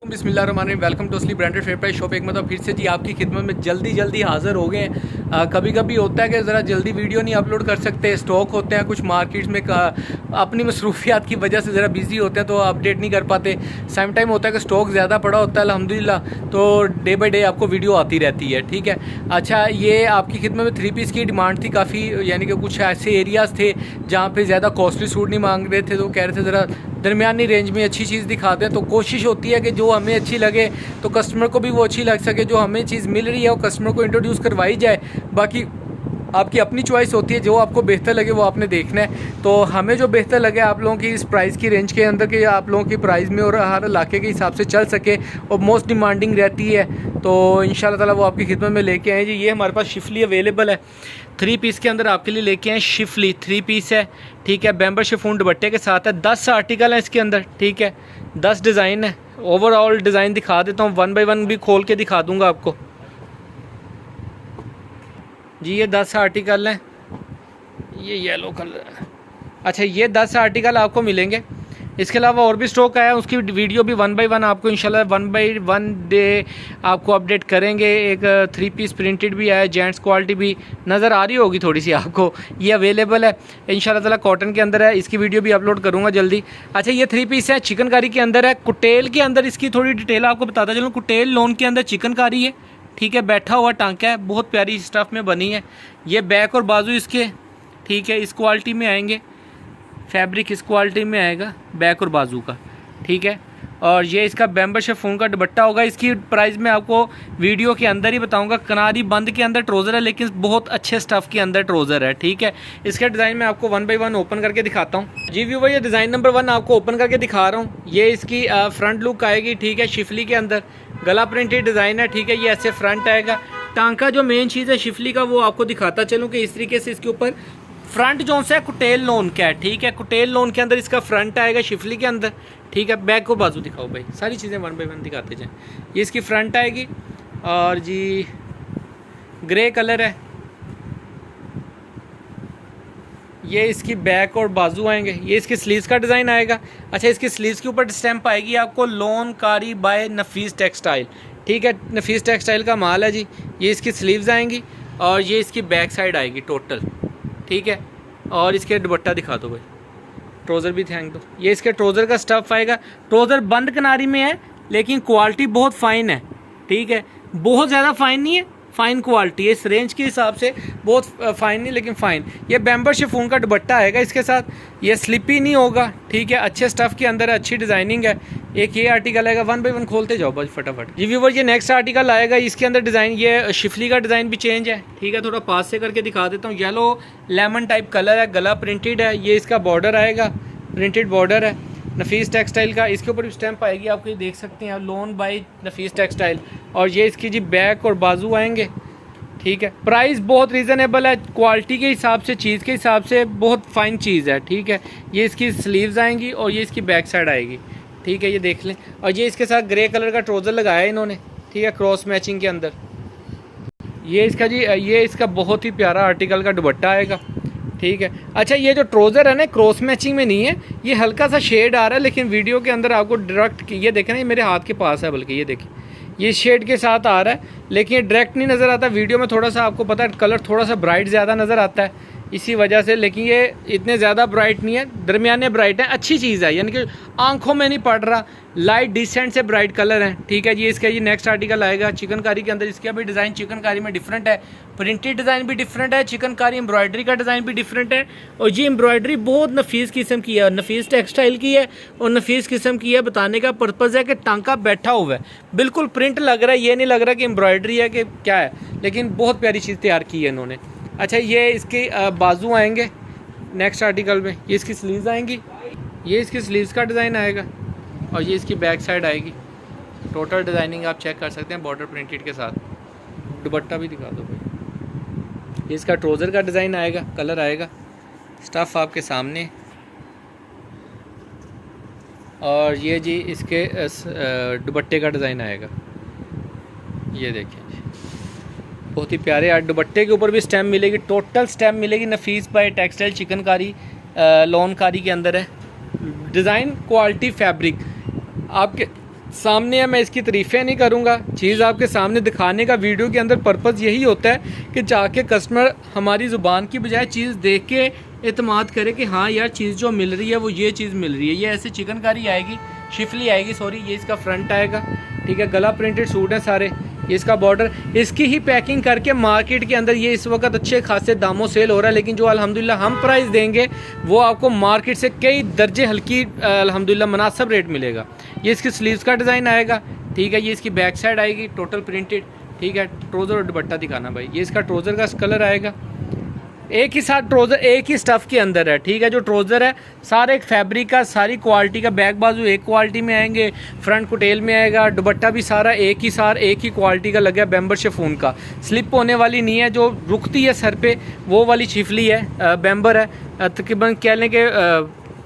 बिस्मिल्लाहिर्रहमानिर्रहीम। Welcome to असली branded fair price shop. एक मतलब फिर से जी आपकी खिदमत में जल्दी हाज़िर हो गए हैं। कभी कभी होता है कि ज़रा जल्दी वीडियो नहीं अपलोड कर सकते, स्टॉक होते हैं कुछ मार्केट्स में अपनी मसरूफियात की वजह से ज़रा बिज़ी होते हैं तो अपडेट नहीं कर पाते। सेम टाइम होता है कि स्टॉक ज़्यादा पड़ा होता है अल्हम्दुलिल्लाह, तो डे बाई डे आपको वीडियो आती रहती है। ठीक है, अच्छा ये आपकी खिदमत में 3 पीस की डिमांड थी काफ़ी, यानी कि कुछ ऐसे एरियाज़ थे जहाँ पर ज़्यादा कॉस्टली सूट नहीं मांग रहे थे, तो कह रहे थे ज़रा दरमियानी रेंज में अच्छी चीज़ दिखाते हैं। तो कोशिश होती है कि जो हमें अच्छी लगे तो कस्टमर को भी वो अच्छी लग सके, जो हमें चीज़ मिल रही है वो कस्टमर को इंट्रोड्यूस करवाई जाए। बाकी आपकी अपनी चॉइस होती है, जो आपको बेहतर लगे वो आपने देखना है। तो हमें जो बेहतर लगे आप लोगों की इस प्राइस की रेंज के अंदर के आप लोगों की प्राइस में और हर इलाके के हिसाब से चल सके और मोस्ट डिमांडिंग रहती है, तो इंशाल्लाह ताला वो आपकी खिदमत में लेके आए जी। ये हमारे पास शिफली अवेलेबल है 3 पीस के अंदर आपके लिए लेके आए। शिफली 3 पीस है, ठीक है, बैम्बर शिफॉन दुपट्टे के साथ है। 10 आर्टिकल हैं इसके अंदर, ठीक है, 10 डिज़ाइन है। ओवरऑल डिज़ाइन दिखा देता हूँ, 1 बाय 1 भी खोल के दिखा दूँगा आपको जी। ये 10 आर्टिकल हैं, ये येलो कलर है। अच्छा, ये 10 आर्टिकल आपको मिलेंगे। इसके अलावा और भी स्टॉक आया, उसकी वीडियो भी 1 बाय 1 आपको इंशाल्लाह 1 बाय 1 डे आपको अपडेट करेंगे। एक 3 पीस प्रिंटेड भी आया, जेंट्स क्वालिटी भी नज़र आ रही होगी थोड़ी सी आपको, ये अवेलेबल है इंशाल्लाह ताला, कॉटन के अंदर है। इसकी वीडियो भी अपलोड करूँगा जल्दी। अच्छा, ये 3 पीस है, चिकनकारी के अंदर है, कुटेल के अंदर। इसकी थोड़ी डिटेल आपको बताता चलूँ। कुटेल लोन के अंदर चिकनकारी है, ठीक है, बैठा हुआ टांका है, बहुत प्यारी स्टफ़ में बनी है। ये बैक और बाजू इसके, ठीक है, इस क्वालिटी में आएंगे। फैब्रिक इस क्वालिटी में आएगा बैक और बाजू का, ठीक है। और ये इसका बैम्बर शिफॉन का दुपट्टा होगा। इसकी प्राइस मैं आपको वीडियो के अंदर ही बताऊंगा। कनारी बंद के अंदर ट्रोज़र है, लेकिन बहुत अच्छे स्टफ़ के अंदर ट्रोज़र है, ठीक है। इसका डिज़ाइन मैं आपको 1 बाय 1 ओपन करके दिखाता हूँ जी। व्यूअर, ये डिज़ाइन नंबर 1 आपको ओपन करके दिखा रहा हूँ। ये इसकी फ्रंट लुक आएगी, ठीक है, शिफली के अंदर गला प्रिंटेड डिज़ाइन है, ठीक है। ये ऐसे फ्रंट आएगा। टांका जो मेन चीज़ है शिफली का वो आपको दिखाता चलूँ कि इस तरीके से इसके ऊपर फ्रंट जो सा है कुटेल लोन का है, ठीक है। कुटेल लोन के अंदर इसका फ्रंट आएगा शिफली के अंदर, ठीक है। बैक को बाजू दिखाओ भाई, सारी चीज़ें 1 बाय 1 दिखाते जाएं। ये इसकी फ्रंट आएगी और जी ग्रे कलर है। ये इसकी बैक और बाजू आएंगे। ये इसकी स्लीव्स का डिज़ाइन आएगा। अच्छा, इसकी स्लीव्स के ऊपर स्टैम्प आएगी आपको लोन कारी बाय नफीस टेक्सटाइल, ठीक है। नफीस टेक्सटाइल का माल है जी। ये इसकी स्लीव्स आएंगी और ये इसकी बैक साइड आएगी टोटल, ठीक है। और इसके दुपट्टा दिखा दो भाई, ट्रोज़र भी थैंक दो। ये इसके ट्रोज़र का स्टफ़ आएगा। ट्रोज़र बंद किनारी में है, लेकिन क्वालिटी बहुत फ़ाइन है, ठीक है। बहुत ज़्यादा फ़ाइन नहीं है, फ़ाइन क्वालिटी है। इस रेंज के हिसाब से बहुत फ़ाइन नहीं, लेकिन फ़ाइन। ये बैम्बर शिफॉन का दुपट्टा आएगा इसके साथ। ये स्लिपी नहीं होगा, ठीक है, अच्छे स्टफ़ के अंदर है, अच्छी डिज़ाइनिंग है। एक ये आर्टिकल आएगा, 1 बाय 1 खोलते जाओ बस फटाफट जी। व्यूअर, ये नेक्स्ट आर्टिकल आएगा। इसके अंदर डिज़ाइन ये शिफली का डिज़ाइन भी चेंज है, ठीक है। थोड़ा पास से करके दिखा देता हूँ। येलो लेमन टाइप कलर है, गला प्रिंटेड है। ये इसका बॉर्डर आएगा, प्रिंटेड बॉर्डर है नफीस टेक्सटाइल का। इसके ऊपर भी स्टैम्प आएगी, आपको ये देख सकते हैं, लोन बाय नफीस टेक्सटाइल। और ये इसकी जी बैक और बाजू आएंगे, ठीक है। प्राइस बहुत रीज़नेबल है, क्वालिटी के हिसाब से, चीज़ के हिसाब से बहुत फ़ाइन चीज़ है, ठीक है। ये इसकी स्लीव्स आएंगी और ये इसकी बैक साइड आएगी, ठीक है, ये देख लें। और ये इसके साथ ग्रे कलर का ट्रोज़र लगाया है इन्होंने, ठीक है, क्रॉस मैचिंग के अंदर। ये इसका जी, ये इसका बहुत ही प्यारा आर्टिकल का दुपट्टा आएगा, ठीक है। अच्छा, ये जो ट्रोज़र है ना क्रॉस मैचिंग में नहीं है, ये हल्का सा शेड आ रहा है, लेकिन वीडियो के अंदर आपको डायरेक्ट, ये देखें ना, ये मेरे हाथ के पास है, बल्कि ये देखिए, ये शेड के साथ आ रहा है, लेकिन ये डायरेक्ट नहीं नज़र आता। वीडियो में थोड़ा सा आपको पता है कलर थोड़ा सा ब्राइट ज़्यादा नज़र आता है इसी वजह से, लेकिन ये इतने ज़्यादा ब्राइट नहीं है, दरमियाने ब्राइट है। अच्छी चीज़ है, यानी कि आंखों में नहीं पड़ रहा, लाइट डिसेंट से ब्राइट कलर है, ठीक है। ये इसका ये नेक्स्ट आर्टिकल आएगा चिकनकारी के अंदर। इसका भी डिज़ाइन चिकनकारी में डिफरेंट है, प्रिंटेड डिज़ाइन भी डिफरेंट है, चिकनकारी एम्ब्रॉयडरी का डिज़ाइन भी डिफरेंट है। और ये एम्ब्रॉयडरी बहुत नफीस किस्म की है, नफीस टेक्सटाइल की है और नफीस किस्म की है। बताने का पर्पज़ है कि टांका बैठा हुआ है, बिल्कुल प्रिंट लग रहा है, ये नहीं लग रहा कि एम्ब्रॉयडरी है कि क्या है, लेकिन बहुत प्यारी चीज़ तैयार की है इन्होंने। अच्छा, ये इसके बाजू आएंगे नेक्स्ट आर्टिकल में। ये इसकी स्लीव्स आएंगी, ये इसकी स्लीव्स का डिज़ाइन आएगा और ये इसकी बैक साइड आएगी। टोटल डिज़ाइनिंग आप चेक कर सकते हैं बॉर्डर प्रिंटेड के साथ। दुपट्टा भी दिखा दो भाई। ये इसका ट्रोज़र का डिज़ाइन आएगा, कलर आएगा, स्टफ़ आपके सामने। और ये जी इसके दुपट्टे का डिज़ाइन आएगा, ये देखिए जी, बहुत ही प्यारे। यार दुपट्टे के ऊपर भी स्टैम्प मिलेगी, टोटल स्टैम्प मिलेगी नफीस बाय टेक्सटाइल चिकनकारी लोन कारी के अंदर है। डिज़ाइन, क्वालिटी, फैब्रिक आपके सामने है, मैं इसकी तारीफ़ें नहीं करूँगा, चीज़ आपके सामने दिखाने का वीडियो के अंदर पर्पज़ यही होता है कि जाके कस्टमर हमारी ज़ुबान की बजाय चीज़ देख के एतमाद करे कि हाँ यार चीज़ जो मिल रही है वो ये चीज़ मिल रही है। ये ऐसे चिकनकारी आएगी, शिफली आएगी सॉरी, ये इसका फ्रंट आएगा, ठीक है। गला प्रिंटेड सूट है सारे, ये इसका बॉर्डर, इसकी ही पैकिंग करके मार्केट के अंदर ये इस वक्त अच्छे खासे दामों सेल हो रहा है, लेकिन जो अल्हम्दुलिल्लाह हम प्राइस देंगे वो आपको मार्केट से कई दर्जे हल्की अल्हम्दुलिल्लाह मुनासिब रेट मिलेगा। ये इसकी स्लीव्स का डिज़ाइन आएगा, ठीक है। ये इसकी बैक साइड आएगी टोटल प्रिंटेड, ठीक है। ट्रोज़र और दुपट्टा दिखाना भाई, ये इसका ट्रोज़र का कलर आएगा, एक ही साथ ट्रोज़र एक ही स्टफ़ के अंदर है, ठीक है। जो ट्रोज़र है सारे एक फैब्रिक का, सारी क्वालिटी का, बैक बाजू एक क्वालिटी में आएंगे, फ्रंट कुटेल में आएगा, दुपट्टा भी सारा एक ही क्वालिटी का लगा है, बैम्बर शिफॉन का, स्लिप होने वाली नहीं है, जो रुकती है सर पे वो वाली छिफली है, बैम्बर है, तकरीबन कह लें कि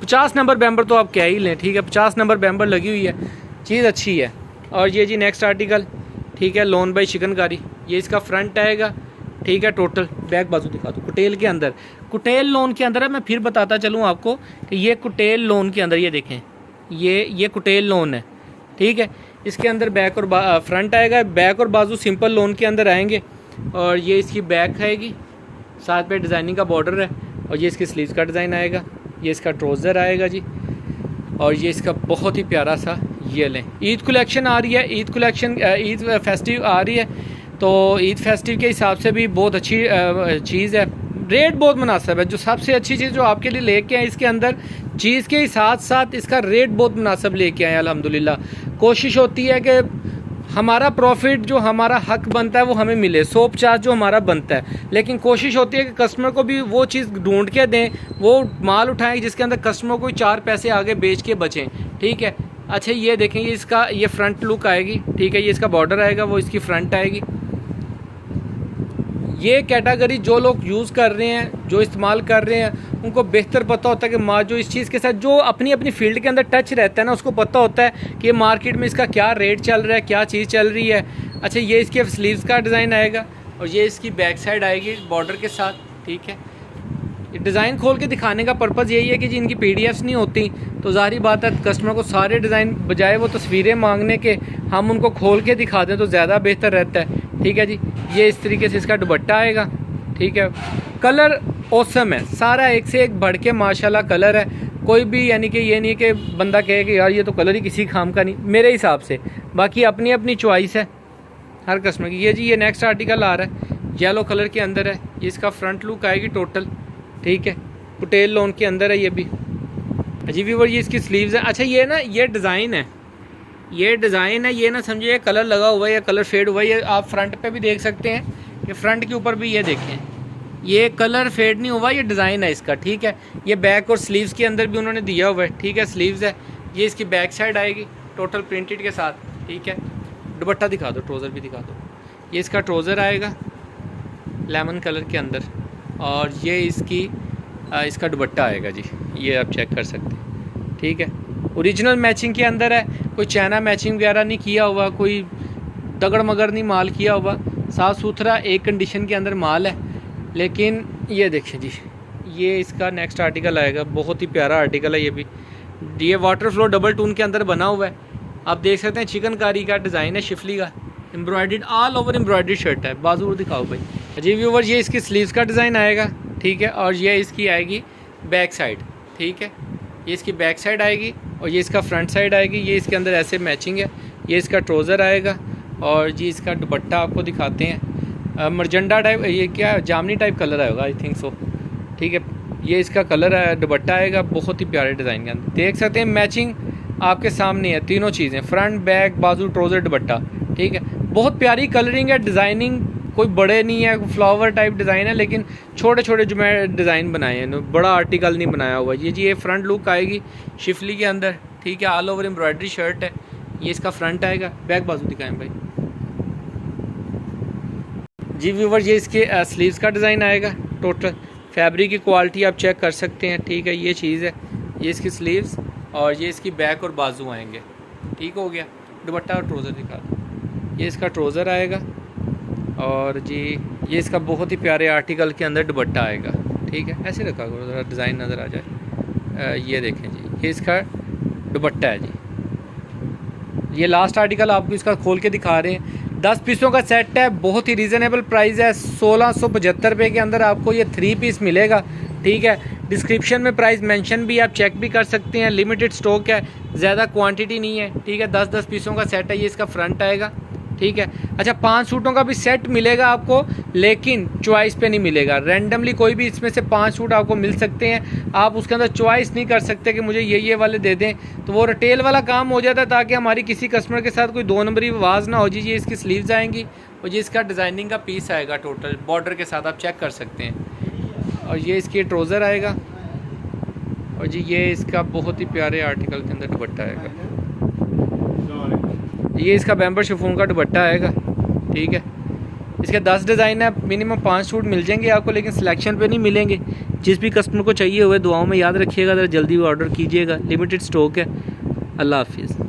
50 नंबर बैम्बर तो आप कह ही लें, ठीक है। 50 नंबर बैम्बर लगी हुई है, चीज़ अच्छी है। और ये जी नेक्स्ट आर्टिकल, ठीक है, लोन बाई चिकनकारी, ये इसका फ्रंट आएगा, ठीक है। टोटल बैक बाजू दिखा दो, कुटेल के अंदर, कुटेल लोन के अंदर है। मैं फिर बताता चलूँ आपको कि ये कुटेल लोन के अंदर, ये देखें ये कुटेल लोन है, ठीक है। इसके अंदर बैक और फ्रंट आएगा, बैक और बाजू सिंपल लोन के अंदर आएंगे, और ये इसकी बैक आएगी, साथ पे डिज़ाइनिंग का बॉर्डर है, और ये इसकी स्लीव्स का डिज़ाइन आएगा, ये इसका ट्रोज़र आएगा जी, और ये इसका बहुत ही प्यारा सा, ये लें ईद कलेक्शन आ रही है, ईद फेस्टिव आ रही है, तो ईद फेस्टिव के हिसाब से भी बहुत अच्छी चीज़ है, रेट बहुत मुनासिब है। जो सबसे अच्छी चीज़ जो आपके लिए लेके आए इसके अंदर, चीज़ के साथ साथ इसका रेट बहुत मुनासिब लेके आए अल्हम्दुलिल्लाह। कोशिश होती है कि हमारा प्रॉफिट जो हमारा हक बनता है वो हमें मिले, 150 जो हमारा बनता है, लेकिन कोशिश होती है कि कस्टमर को भी वो चीज़ ढूंढ के दें, वो माल उठाएं जिसके अंदर कस्टमर को 4 पैसे आगे बेच के बचें, ठीक है। अच्छा ये देखें, ये इसका ये फ्रंट लुक आएगी, ठीक है। ये इसका बॉर्डर आएगा, वो इसकी फ्रंट आएगी। ये कैटेगरी जो लोग यूज़ कर रहे हैं, जो इस्तेमाल कर रहे हैं, उनको बेहतर पता होता है कि माँ जो इस चीज़ के साथ जो अपनी अपनी फील्ड के अंदर टच रहता है ना, उसको पता होता है कि मार्केट में इसका क्या रेट चल रहा है, क्या चीज़ चल रही है। अच्छा ये इसके स्लीव्स का डिज़ाइन आएगा, और ये इसकी बैक साइड आएगी बॉर्डर के साथ, ठीक है। डिज़ाइन खोल के दिखाने का पर्पज़ यही है कि जिनकी PDFs नहीं होती तो ज़ाहिर बात है कस्टमर को सारे डिज़ाइन बजाय वो तस्वीरें मांगने के हम उनको खोल के दिखा दें तो ज़्यादा बेहतर रहता है, ठीक है जी। ये इस तरीके से इसका दुपट्टा आएगा, ठीक है। कलर औसम है, सारा एक से एक बढ़ के माशाल्लाह कलर है, कोई भी यानी कि ये नहीं कि बंदा कहे कि यार ये तो कलर ही किसी काम का नहीं, मेरे हिसाब से। बाकी अपनी अपनी चॉइस है हर कस्टमर की। ये जी ये नेक्स्ट आर्टिकल आ रहा है, येलो कलर के अंदर है, ये इसका फ्रंट लुक आएगी टोटल, ठीक है। कुटेल लोन के अंदर है ये भी जी व्यूअर। ये इसकी स्लीव्स है। अच्छा ये ना ये डिज़ाइन है, ये डिज़ाइन है, ये ना समझिए कलर लगा हुआ है या कलर फेड हुआ है। ये आप फ्रंट पे भी देख सकते हैं कि फ्रंट के ऊपर भी ये देखें, ये कलर फेड नहीं हुआ, ये डिज़ाइन है इसका, ठीक है। ये बैक और स्लीव्स के अंदर भी उन्होंने दिया हुआ है, ठीक है। स्लीव्स है, ये इसकी बैक साइड आएगी टोटल प्रिंटेड के साथ, ठीक है। दुपट्टा दिखा दो, ट्रोज़र भी दिखा दो। ये इसका ट्रोज़र आएगा लेमन कलर के अंदर, और ये इसका दुपट्टा आएगा जी, ये आप चेक कर सकते हैं, ठीक है। ओरिजिनल मैचिंग के अंदर है, कोई चाइना मैचिंग वगैरह नहीं किया हुआ, कोई दगड़ मगर नहीं माल किया हुआ, साफ़ सुथरा एक कंडीशन के अंदर माल है। लेकिन ये देखें जी, ये इसका नेक्स्ट आर्टिकल आएगा, बहुत ही प्यारा आर्टिकल है ये भी। ये वाटर फ्लो डबल टून के अंदर बना हुआ है, आप देख सकते हैं। चिकनकारी का डिज़ाइन है, शिफली का, embroidered all over embroidered shirt है। बाजू दिखाओ भाई जी व्यूअर। ये इसकी स्लीव्स का डिज़ाइन आएगा, ठीक है। और ये इसकी आएगी बैक साइड, ठीक है। ये इसकी बैक साइड आएगी, और ये इसका फ्रंट साइड आएगी। ये इसके अंदर ऐसे मैचिंग है। ये इसका ट्रोज़र आएगा, और जी इसका दुपट्टा आपको दिखाते हैं, मरजंडा टाइप, ये क्या जामनी टाइप कलर आएगा, आई थिंक सो, ठीक है। ये इसका कलर है, दुपट्टा आएगा, बहुत ही प्यारे डिज़ाइन के अंदर देख सकते हैं। मैचिंग आपके सामने है, तीनों चीज़ें, फ्रंट बैक बाजू ट्रोज़र दुपट्टा, ठीक है। बहुत प्यारी कलरिंग है, डिज़ाइनिंग कोई बड़े नहीं है, फ्लावर टाइप डिज़ाइन है, लेकिन छोटे छोटे जो मैं डिज़ाइन बनाए हैं, बड़ा आर्टिकल नहीं बनाया हुआ। ये जी ये फ्रंट लुक आएगी शिफली के अंदर, ठीक है। ऑल ओवर एम्ब्रॉयडरी शर्ट है, ये इसका फ्रंट आएगा। बैक बाजू दिखाएं भाई जी व्यूवर। ये इसके स्लीव्स का डिज़ाइन आएगा, टोटल फैब्रिक की क्वालिटी आप चेक कर सकते हैं, ठीक है। ये चीज़ है, ये इसकी स्लीव्स, और ये इसकी बैक और बाजू आएंगे, ठीक हो गया। दुपट्टा और ट्रोज़र दिखा दो। ये इसका ट्रोज़र आएगा, और जी ये इसका बहुत ही प्यारे आर्टिकल के अंदर दुपट्टा आएगा, ठीक है। ऐसे रखा करो ज़रा डिज़ाइन नज़र आ जाए। ये देखें जी, ये इसका दुपट्टा है जी, ये लास्ट आर्टिकल आपको इसका खोल के दिखा रहे हैं। 10 पीसों का सेट है, बहुत ही रीज़नेबल प्राइस है। 1675 रुपये के अंदर आपको ये 3 पीस मिलेगा। ठीक है, डिस्क्रिप्शन में प्राइस मेंशन भी, आप चेक भी कर सकते हैं। लिमिटेड स्टॉक है, ज़्यादा क्वांटिटी नहीं है। ठीक है, 10-10 पीसों का सेट है। ये इसका फ्रंट आएगा। ठीक है, अच्छा 5 सूटों का भी सेट मिलेगा आपको, लेकिन चॉइस पे नहीं मिलेगा। रैंडमली कोई भी इसमें से 5 सूट आपको मिल सकते हैं, आप उसके अंदर चॉइस नहीं कर सकते कि मुझे ये वाले दे दें। तो वो रिटेल वाला काम हो जाता है, ताकि हमारी किसी कस्टमर के साथ कोई 2 नंबरी आवाज़ ना हो जी। ये इसकी स्लीव्स आएंगी और ये इसका डिज़ाइनिंग का पीस आएगा टोटल बॉर्डर के साथ, आप चेक कर सकते हैं। और ये इसकी ट्राउज़र आएगा और जी ये इसका बहुत ही प्यारे आर्टिकल के अंदर दुपट्टा आएगा। ये इसका बैम्बर शिफॉन का दुपट्टा आएगा। ठीक है, इसके 10 डिज़ाइन है, मिनिमम 5 सूट मिल जाएंगे आपको, लेकिन सिलेक्शन पे नहीं मिलेंगे। जिस भी कस्टमर को चाहिए हुए दुआओं में याद रखिएगा, ज़रा जल्दी ऑर्डर कीजिएगा। लिमिटेड स्टॉक है। अल्लाह हाफिज़।